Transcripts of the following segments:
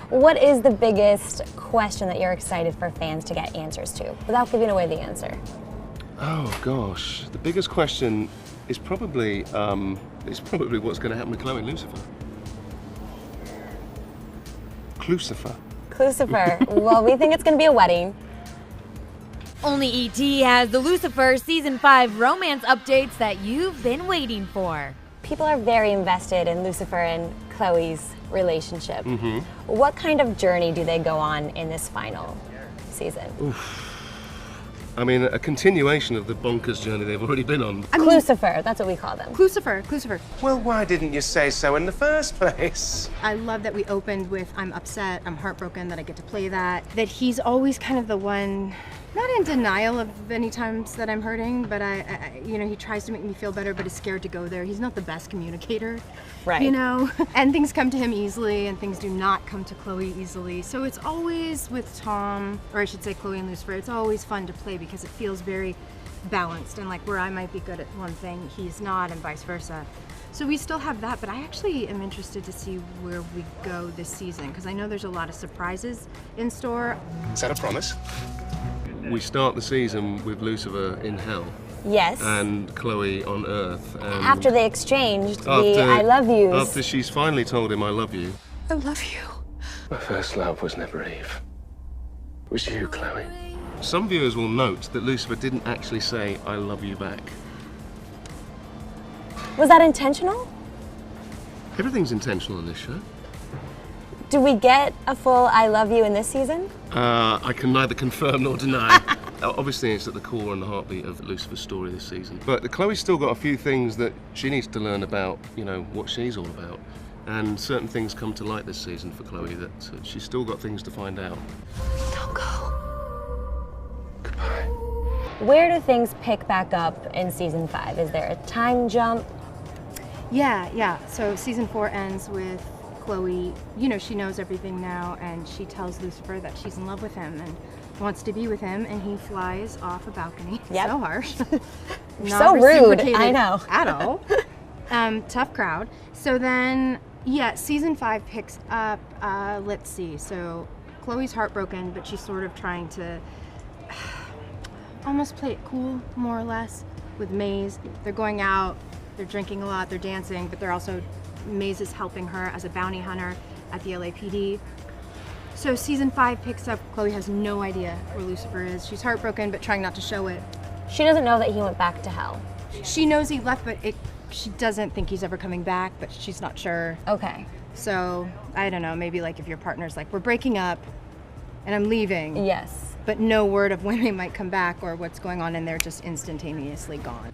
What is the biggest question that you're excited for fans to get answers to, without giving away the answer? Oh gosh, the biggest question is probably what's going to happen with Chloe and Lucifer. Lucifer. Well, we think it's going to be a wedding. Only ET has the Lucifer Season 5 romance updates that you've been waiting for. People are very invested in Lucifer and Chloe's relationship. What kind of journey do they go on in this final season? I mean, a continuation of the bonkers journey they've already been on. Lucifer, that's what we call them. Lucifer. Well, why didn't you say so in the first place? I love that we opened with I'm upset, I'm heartbroken that I get to play that he's always kind of the one, not in denial of any times that I'm hurting, but I he tries to make me feel better, but is scared to go there. He's not the best communicator, right? And things come to him easily and things do not come to Chloe easily. So it's always with Tom, or I should say Chloe and Lucifer, it's always fun to play because it feels very balanced and like where I might be good at one thing, he's not, and vice versa. So we still have that, but I actually am interested to see where we go this season because I know there's a lot of surprises in store. Is that a promise? We start the season with Lucifer in hell. Yes. And Chloe on Earth. And after they exchanged the I love yous. After she's finally told him I love you. I love you. My first love was never Eve. It was you, Chloe. Some viewers will note that Lucifer didn't actually say I love you back. Was that intentional? Everything's intentional in this show. Do we get a full I love you in this season? I can neither confirm nor deny. Obviously, it's at the core and the heartbeat of Lucifer's story this season. But Chloe's still got a few things that she needs to learn about, what she's all about. And certain things come to light this season for Chloe that she's still got things to find out. Don't go. Goodbye. Where do things pick back up in season 5? Is there a time jump? Yeah. So season 4 ends with Chloe, she knows everything now, and she tells Lucifer that she's in love with him and wants to be with him, and he flies off a balcony. Yep. So harsh. So rude, I know. At all. Tough crowd. So then, season 5 picks up, let's see, so Chloe's heartbroken, but she's sort of trying to almost play it cool, more or less, with Maze. They're going out, they're drinking a lot, they're dancing, but they're also Maze is helping her as a bounty hunter at the LAPD. So season 5 picks up, Chloe has no idea where Lucifer is. She's heartbroken, but trying not to show it. She doesn't know that he went back to hell. She knows he left, but she doesn't think he's ever coming back, but she's not sure. Okay. So, I don't know, maybe like if your partner's like, we're breaking up and I'm leaving. Yes. But no word of when they might come back or what's going on, and they're just instantaneously gone.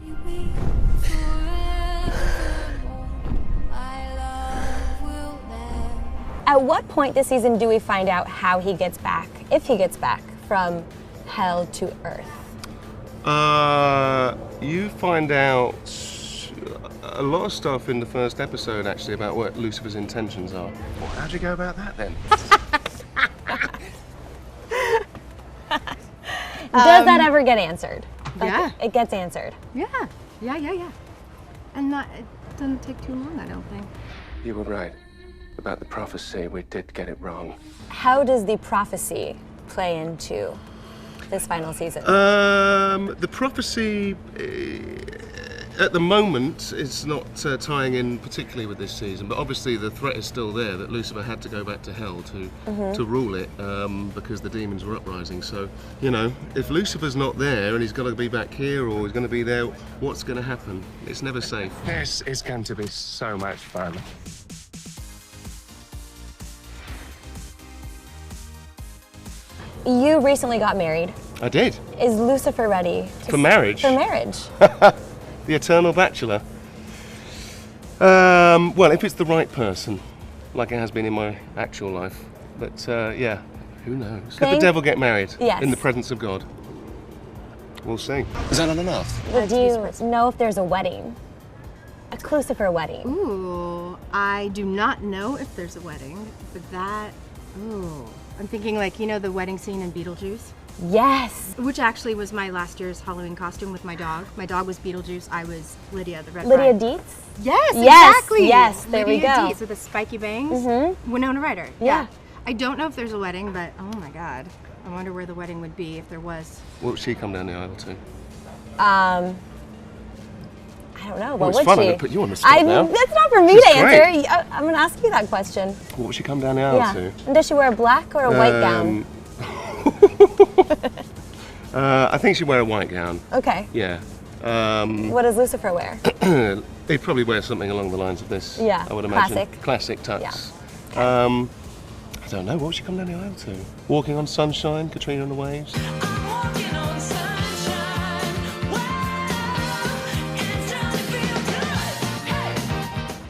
At what point this season do we find out how he gets back, if he gets back, from hell to earth? You find out a lot of stuff in the first episode, actually, about what Lucifer's intentions are. Well, how'd you go about that, then? Does that ever get answered? Yeah. It gets answered. Yeah. And it doesn't take too long, I don't think. You were right. About the prophecy, we did get it wrong. How does the prophecy play into this final season? The prophecy, at the moment, is not tying in particularly with this season, but obviously the threat is still there that Lucifer had to go back to hell to rule it because the demons were uprising. So, if Lucifer's not there and he's got to be back here or he's going to be there, what's going to happen? It's never safe. This is going to be so much fun. You recently got married. I did. Is Lucifer ready For marriage? For marriage. The eternal bachelor. Well, if it's the right person, like it has been in my actual life. But who knows? Let the devil get married in the presence of God. We'll see. Is that not enough? But do you know if there's a wedding? A Lucifer wedding? Ooh, I do not know if there's a wedding, but I'm thinking like, the wedding scene in Beetlejuice? Yes. Which actually was my last year's Halloween costume with my dog. My dog was Beetlejuice, I was Lydia, the red Lydia bride. Dietz? Yes, Yes, exactly. yes, there we Lydia go. Dietz with the spiky bangs. Winona Ryder. Yeah. I don't know if there's a wedding, but oh my god. I wonder where the wedding would be if there was. What would she come down the aisle to? I don't know. What it's would fun. she? I'm gonna put you on the spot now. That's not for me This to is great. answer. I'm going to ask you that question. What would she come down the aisle Yeah. to? And does she wear a black or a white gown? I think she'd wear a white gown. Okay. Yeah. What does Lucifer wear? He'd probably wear something along the lines of this. Yeah, I would imagine. classic. Classic tux. I don't know. What would she come down the aisle to? Walking on sunshine, Katrina and the Waves.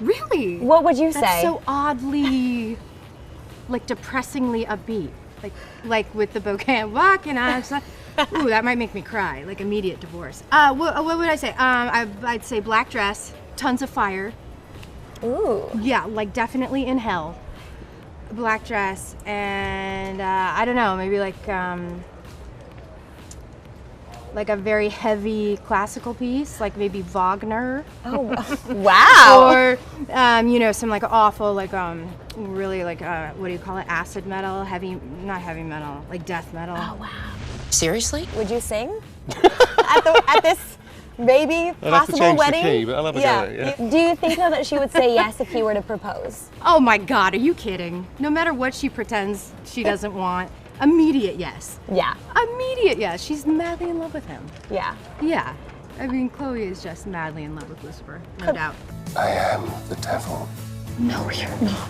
Really? What would you That's say? so oddly, like depressingly upbeat. Like with the bouquet walking outside. Ooh, that might make me cry. Like immediate divorce. What would I say? I'd say black dress, tons of fire. Ooh. Yeah, like definitely in hell. Black dress and I don't know, maybe like a very heavy classical piece, like maybe Wagner. Oh, wow. Or some like awful really like what do you call it, acid metal, not heavy metal, like death metal. Oh, wow. Seriously? Would you sing at this maybe I'd have to possible change the wedding? key, but I'll have a go at it, yeah. Do you think though that she would say yes if he were to propose? Oh my god, are you kidding? No matter what she pretends she doesn't want, immediate yes. Yeah. Immediate yes. She's madly in love with him. Yeah. Yeah. I mean, Chloe is just madly in love with Lucifer, no doubt. I am the devil. No, you're not.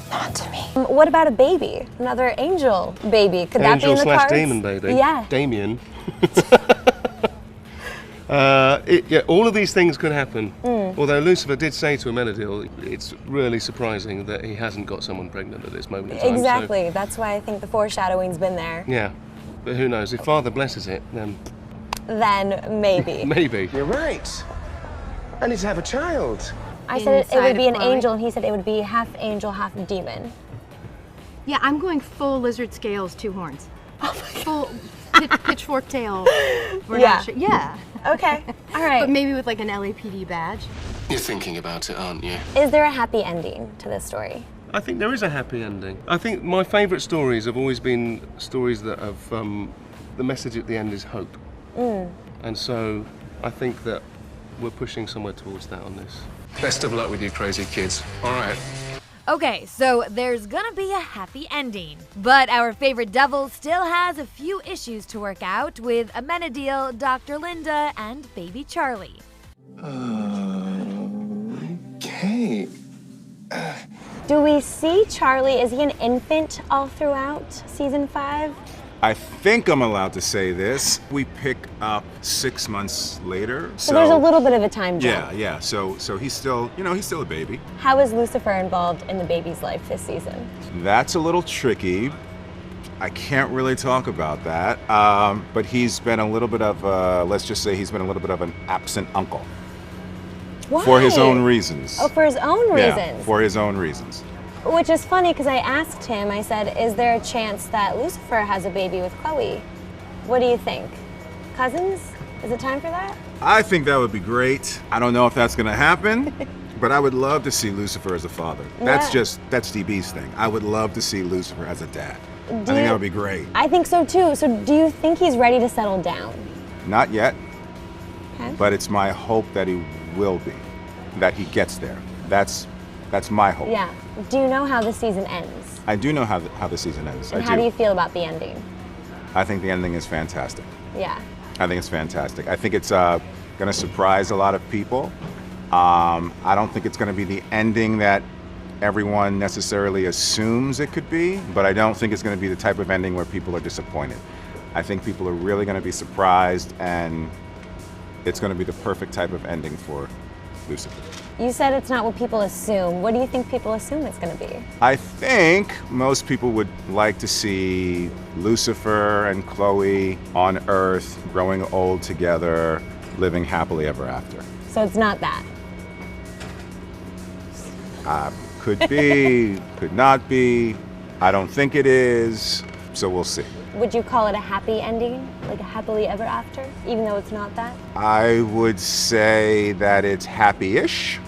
Not to me. What about a baby? Another angel baby? Could that be in the cards? Angel/demon baby. Yeah. Damien. All of these things could happen. Although Lucifer did say to Amenadiel, it's really surprising that he hasn't got someone pregnant at this moment in time. Exactly. That's why I think the foreshadowing's been there. So, yeah, but who knows? If Father blesses it, then Then maybe. maybe. You're right. I need to have a child. I said it Inside would be of an Chloe. angel, and he said it would be half angel, half demon. Yeah, I'm going full lizard scales, 2 horns. Full pitchfork tail. We're Yeah. not sure. Yeah. Okay. All right. But maybe with like an LAPD badge. You're thinking about it, aren't you? Is there a happy ending to this story? I think there is a happy ending. I think my favourite stories have always been stories that have the message at the end is hope. And so I think that we're pushing somewhere towards that on this. Best of luck with you crazy kids. All right. Okay, so there's gonna be a happy ending. But our favorite devil still has a few issues to work out with Amenadiel, Dr. Linda, and baby Charlie. Okay. Do we see Charlie? Is he an infant all throughout season 5? I think I'm allowed to say this. We pick up 6 months later. So there's a little bit of a time jump. Yeah. So he's still, he's still a baby. How is Lucifer involved in the baby's life this season? That's a little tricky. I can't really talk about that. But he's been a little bit of, let's just say he's been a little bit of an absent uncle. Why? For his own reasons. Oh, for his own reasons. Yeah, for his own reasons. Which is funny because I asked him, I said, is there a chance that Lucifer has a baby with Chloe? What do you think? Cousins? Is it time for that? I think that would be great. I don't know if that's gonna happen, but I would love to see Lucifer as a father. That's DB's thing. I would love to see Lucifer as a dad. I think that would be great. I think so too. So do you think he's ready to settle down? Not yet, Okay. but it's my hope that he will be, that he gets there. That's my hope. Yeah. Do you know how the season ends? I do know how the season ends. And I how do you feel about the ending? I think the ending is fantastic. Yeah. I think it's fantastic. I think it's going to surprise a lot of people. I don't think it's going to be the ending that everyone necessarily assumes it could be, but I don't think it's going to be the type of ending where people are disappointed. I think people are really going to be surprised, and it's going to be the perfect type of ending for Lucifer. You said it's not what people assume. What do you think people assume it's going to be? I think most people would like to see Lucifer and Chloe on Earth, growing old together, living happily ever after. So it's not that. Could be, could not be. I don't think it is, so we'll see. Would you call it a happy ending? Like a happily ever after? Even though it's not that? I would say that it's happy-ish.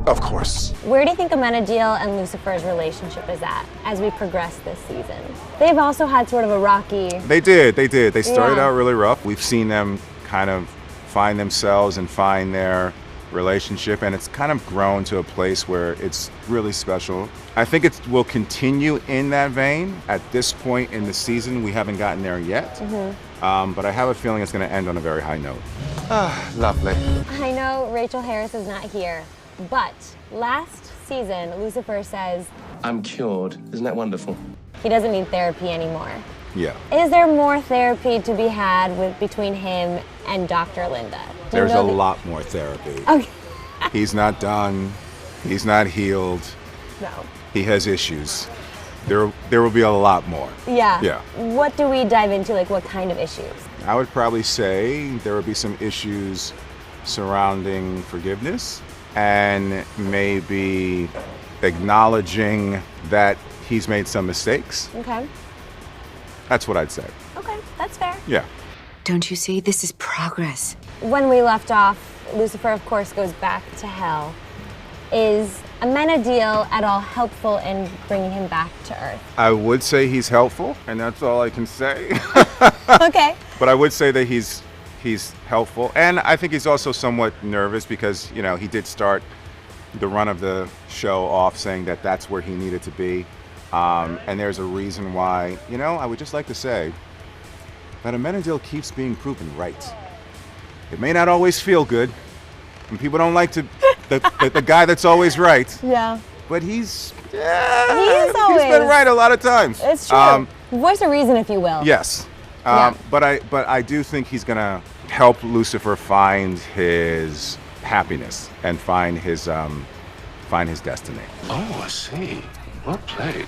Of course. Where do you think Amenadiel and Lucifer's relationship is at as we progress this season? They've also had sort of a rocky... They did. They started Yeah. out really rough. We've seen them kind of find themselves and find their relationship, and it's kind of grown to a place where it's really special. I think it will continue in that vein. At this point in the season, we haven't gotten there yet, but I have a feeling it's going to end on a very high note. Lovely. I know Rachel Harris is not here, but last season, Lucifer says I'm cured. Isn't that wonderful? he doesn't need therapy anymore. Yeah. Is there more therapy to be had between him and Dr. Linda? Do you There's know a the- lot more therapy. Okay. He's not done. He's not healed. No. He has issues. There will be a lot more. Yeah. Yeah. What do we dive into? Like, what kind of issues? I would probably say there would be some issues surrounding forgiveness and maybe acknowledging that he's made some mistakes. Okay. That's what I'd say. Okay, that's fair. Yeah. Don't you see? This is progress. When we left off, Lucifer, of course, goes back to hell. Is Amenadiel at all helpful in bringing him back to Earth? I would say he's helpful, and that's all I can say. Okay. But I would say that he's helpful, and I think he's also somewhat nervous because, you know, he did start the run of the show off saying that that's where he needed to be. And there's a reason why, you know, I would just like to say that Amenadiel keeps being proven right. It may not always feel good, and people don't like to the guy that's always right. Yeah. But he's He's been always- right a lot of times. It's true. Voice of reason, if you will. Yes. Yeah. But I do think he's gonna help Lucifer find his happiness and find his destiny. Oh, I see. Well played.